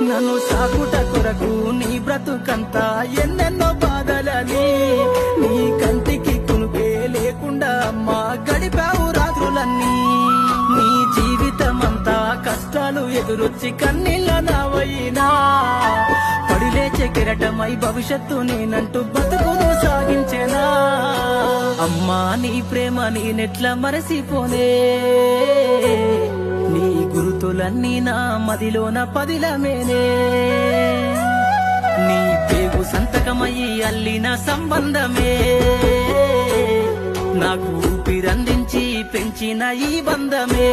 నన్ను సాకుట కొరకు నీ బ్రతుకంతా ఎన్నెన్నో బాధలని నీ కంటికి కునుకే లేకుండా అమ్మా గడిపావు రాత్రులన్నీ నీ జీవితమంతా కష్టాలు ఎదురొచ్చి కన్నీళ్ళ నావైనా పడిలేచే కెరటమై భవిష్యత్తు నేనంటూ బతుకును సాగించేనా అమ్మా నీ ప్రేమ నేనెట్లా మరసిపోనే నీ గురుతులన్నీ నా మదిలోన పదిలమేనే నీ పేగు సంతకమయ్యి అల్లిన సంబంధమే నాకు ఊపిరందించి పెంచిన ఈ బంధమే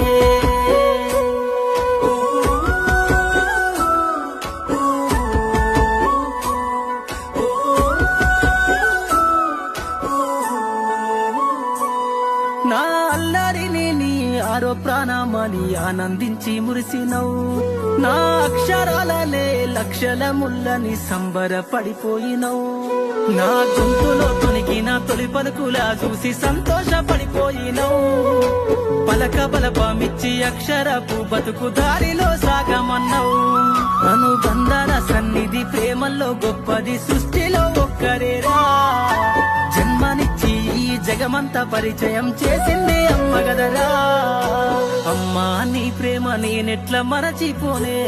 నా అల్లరిని నీ ఆరో ప్రాణమని ఆనందించి మురిసినవు నా అక్షరాలలే లక్షల ముళ్ళని సంబరపడిపోయినవు నా గొంతులో తొనిగిన తొలి పలుకులా చూసి సంతోషపడిపోయినవు పలక బలపమిచ్చి అక్షరపు బతుకు దారిలో సాగమన్నావు అనుబంధాల సన్నిధి ప్రేమల్లో గొప్పది సృష్టిలో ఒక్కరేరా జన్మనిచ్చి ఈ జగమంతా పరిచయం చేసింది అమ్మ గదరా అమ్మా నీ ప్రేమ నేనెట్లా మరచిపోనే